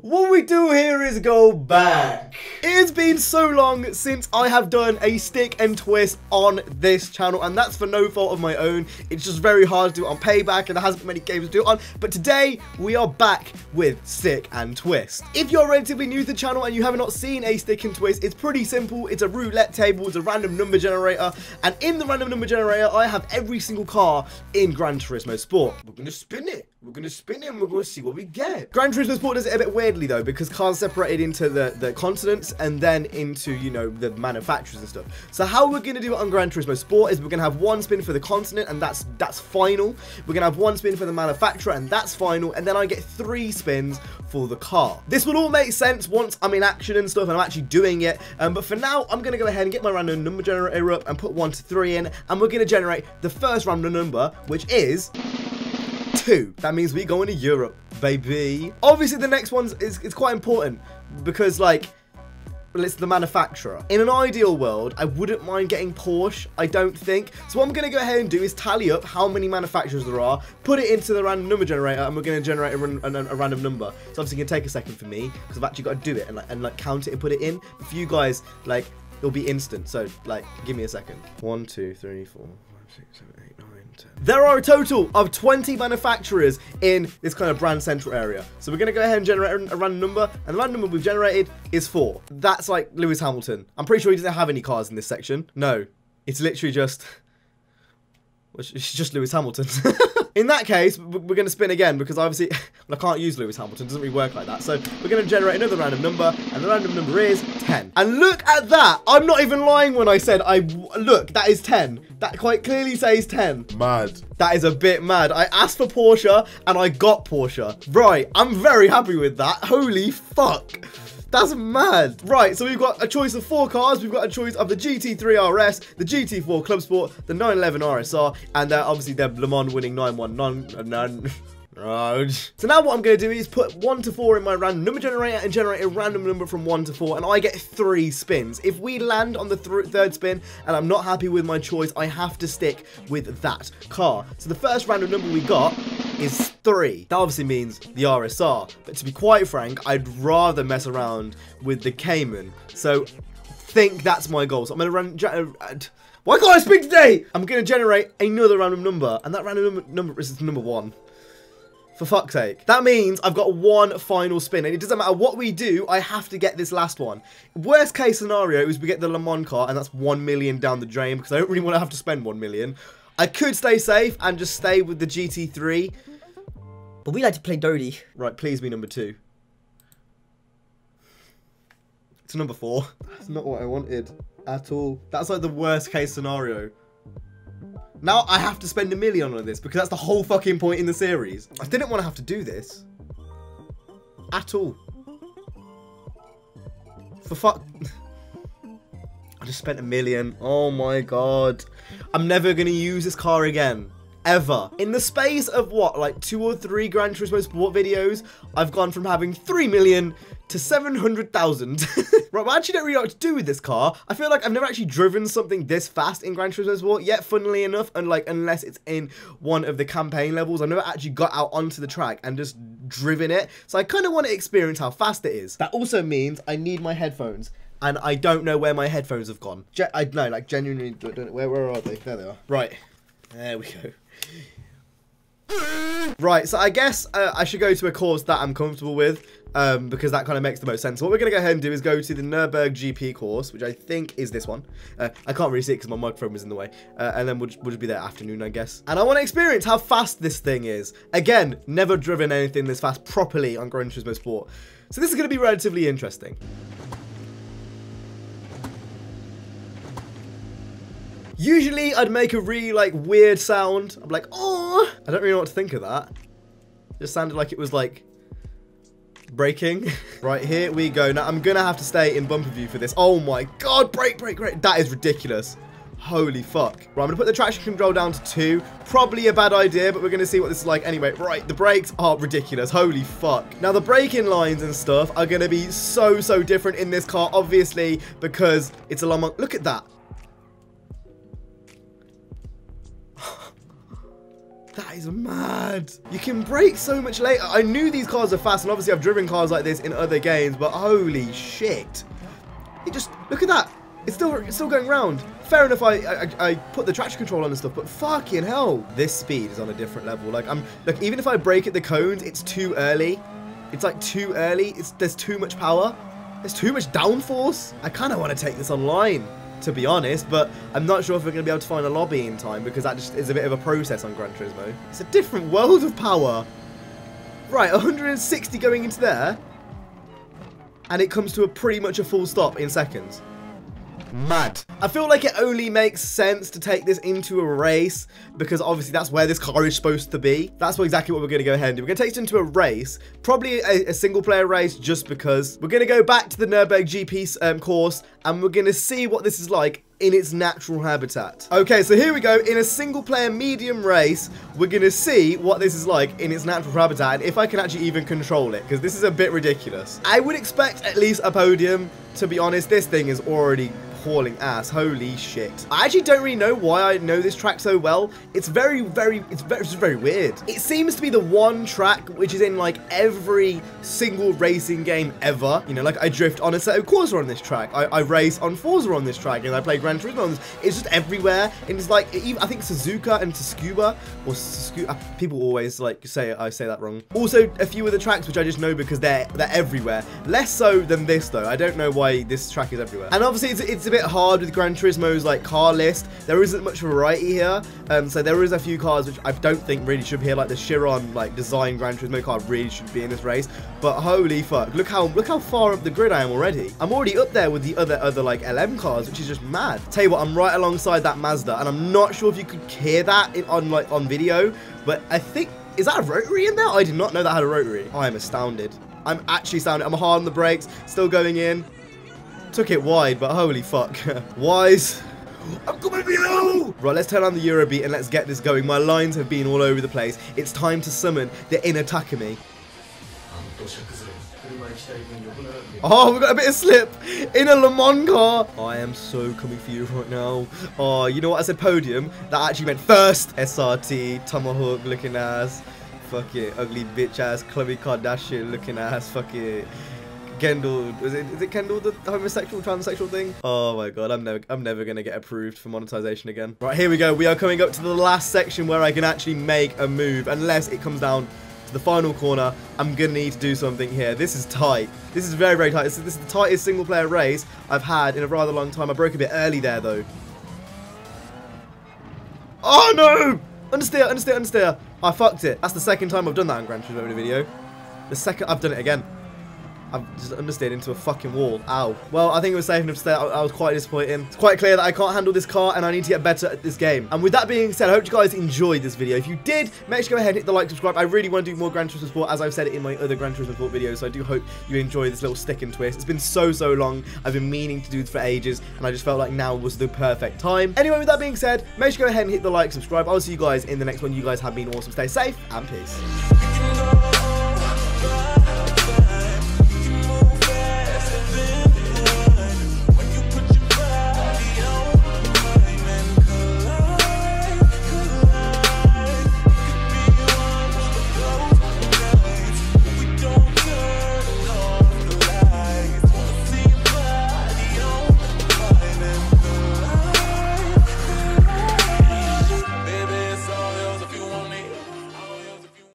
What we do here is go back. It's been so long since I have done a stick and twist on this channel, and that's for no fault of my own. It's just very hard to do it on Payback, and there hasn't been many games to do it on. But today, we are back with stick and twist. If you're relatively new to the channel and you have not seen a stick and twist, it's pretty simple. It's a roulette table, it's a random number generator, and in the random number generator, I have every single car in Gran Turismo Sport. We're going to spin it. We're going to spin it and we're going to see what we get. Gran Turismo Sport does it a bit weirdly though, because cars are separated into the continents and then into, you know, the manufacturers and stuff. So how we're going to do it on Gran Turismo Sport is we're going to have one spin for the continent, and that's final. We're going to have one spin for the manufacturer, and that's final. And then I get 3 spins for the car. This will all make sense once I'm in action and stuff and I'm actually doing it. But for now, I'm going to go ahead and get my random number generator up and put 1 to 3 in. And we're going to generate the first random number, which is 2. That means we go into Europe, baby. Obviously, the next one is quite important because, like, well, it's the manufacturer. In an ideal world, I wouldn't mind getting Porsche, I don't think. So what I'm going to go ahead and do is tally up how many manufacturers there are, put it into the random number generator, and we're going to generate a random number. So obviously, it's going to take a second for me because I've actually got to do it and count it and put it in. But for you guys, like, it'll be instant. So, like, give me a second. 1, 2, 3, 4, 5, 6, 7, 8, 9, 10. There are a total of 20 manufacturers in this kind of brand central area. So we're going to go ahead and generate a random number, and the random number we've generated is 4. That's like Lewis Hamilton. I'm pretty sure he doesn't have any cars in this section. No, it's literally just... it's just Lewis Hamilton. In that case, we're going to spin again because obviously I can't use Lewis Hamilton. It doesn't really work like that. So we're going to generate another random number, and the random number is 10. And look at that. I'm not even lying when I said look, that is 10. That quite clearly says 10. Mad. That is a bit mad. I asked for Porsche and I got Porsche. Right, I'm very happy with that. Holy fuck. That's mad. Right, so we've got a choice of 4 cars. We've got a choice of the GT3 RS, the GT4 Club Sport, the 911 RSR, and obviously the Le Mans winning 919. So now what I'm going to do is put 1 to 4 in my random number generator and generate a random number from 1 to 4, and I get 3 spins. If we land on the third spin and I'm not happy with my choice, I have to stick with that car. So the first random number we got is 3. That obviously means the RSR, but to be quite frank, I'd rather mess around with the Cayman. So think that's my goal. So I'm going to why can't I speak today? I'm going to generate another random number, and that random number is number 1. For fuck's sake. That means I've got 1 final spin, and it doesn't matter what we do, I have to get this last one. Worst case scenario is we get the Le Mans car, and that's 1 million down the drain, because I don't really want to have to spend 1 million. I could stay safe and just stay with the GT3. But we like to play dirty. Right, please be number 2. It's number 4. That's not what I wanted at all. That's like the worst case scenario. Now I have to spend 1 million on this because that's the whole fucking point in the series. I didn't want to have to do this. At all. For fuck... I just spent 1 million. Oh my god. I'm never going to use this car again. Ever. In the space of what, like 2 or 3 Gran Turismo Sport videos, I've gone from having 3 million to 700,000. Right, well, I actually don't really know what to do with this car. I feel like I've never actually driven something this fast in Gran Turismo Sport yet, funnily enough, and like, unless it's in one of the campaign levels, I've never actually got out onto the track and just driven it. So I kind of want to experience how fast it is. That also means I need my headphones, and I don't know where my headphones have gone. I know, like, genuinely, don't know, where are they? There they are. Right, there we go. Right, so I guess I should go to a course that I'm comfortable with, because that kind of makes the most sense. So what we're going to go ahead and do is go to the Nürburgring GP course, which I think is this one. I can't really see it because my microphone was in the way. And then we'll just be there afternoon, I guess. And I want to experience how fast this thing is. Again, never driven anything this fast properly on Gran Turismo Sport. So this is going to be relatively interesting. Usually, I'd make a really, like, weird sound. I'm like, oh, I don't really know what to think of that. It just sounded like it was, like, braking. Right, here we go. Now, I'm going to have to stay in bumper view for this. Oh, my God. Brake. That is ridiculous. Holy fuck. Right, I'm going to put the traction control down to 2. Probably a bad idea, but we're going to see what this is like anyway. Right, the brakes are ridiculous. Holy fuck. Now, the braking lines and stuff are going to be so different in this car, obviously, because it's a long... Look at that. That is mad. You can brake so much later. I knew these cars are fast, and obviously I've driven cars like this in other games, but holy shit. It just, look at that. It's still going round. Fair enough, I put the traction control on and stuff, but fucking hell. This speed is on a different level. Like, look, even if I brake at the cones, it's too early. It's like too early. There's too much power. There's too much downforce. I kind of want to take this online, to be honest, but I'm not sure if we're going to be able to find a lobby in time, because that just is a bit of a process on Gran Turismo. It's a different world of power. Right, 160 going into there, and it comes to pretty much a full stop in seconds. Mad. I feel like it only makes sense to take this into a race, because obviously that's where this car is supposed to be. That's exactly what we're going to go ahead and do. We're going to take it into a race, probably a single player race, just because. We're going to go back to the Nürburgring GP course, and we're going to see what this is like in its natural habitat. Okay, so here we go. In a single player medium race, we're going to see what this is like in its natural habitat, and if I can actually even control it, because this is a bit ridiculous. I would expect at least a podium, to be honest. This thing is already hauling ass. Holy shit. I actually don't really know why I know this track so well. It's very weird. It seems to be the one track which is in like every single racing game ever. You know, like I drift on Assetto Corsa on this track. I race on Forza on this track, and I play Gran Turismo on this. It's just everywhere. And it's like, I think Suzuka and Tsukuba, or people always like say I say that wrong. Also, a few of the tracks which I just know because they're everywhere. Less so than this though. I don't know why this track is everywhere. And obviously it's a bit hard with Gran Turismo's like car list. There isn't much variety here, so there is a few cars which I don't think really should be here, like the Chiron like design Gran Turismo car really should be in this race. But holy fuck, look how far up the grid I am already. I'm already up there with the other like LM cars, which is just mad. Tell you what, I'm right alongside that Mazda, and I'm not sure if you could hear that on video, but I think, is that a rotary in there? I did not know that had a rotary. I am astounded. I'm actually astounded. I'm hard on the brakes, still going in. Took it wide, but holy fuck. Wise. I'm coming below! Right, let's turn on the Eurobeat and let's get this going. My lines have been all over the place. It's time to summon the inner Takumi. Oh, we've got a bit of slip in a Le Mans car. I am so coming for you right now. Oh, you know what? I said podium. That actually meant first. SRT, Tomahawk looking ass. Fuck it. Ugly bitch ass. Khloe Kardashian looking ass. Fuck it. Kendall, is it Kendall, the homosexual, transsexual thing? Oh my god, I'm never gonna get approved for monetization again. Right, here we go. We are coming up to the last section where I can actually make a move, unless it comes down to the final corner. I'm gonna need to do something here. This is tight. This is very, very tight. This is the tightest single player race I've had in a rather long time. I broke a bit early there though. Oh no! Understeer, understeer, understeer. I fucked it. That's the second time I've done that in Gran Turismo in a video. The second I've done it again. I've just understeered into a fucking wall. Ow. Well, I think it was safe enough to stay. I was quite disappointed. It's quite clear that I can't handle this car and I need to get better at this game. And with that being said, I hope you guys enjoyed this video. If you did, make sure to go ahead and hit the like, subscribe. I really want to do more Gran Turismo Sport, as I've said it in my other Gran Turismo Sport videos. So I do hope you enjoy this little stick and twist. It's been so long. I've been meaning to do this for ages, and I just felt like now was the perfect time. Anyway, with that being said, make sure to go ahead and hit the like, subscribe. I'll see you guys in the next one. You guys have been awesome. Stay safe and peace.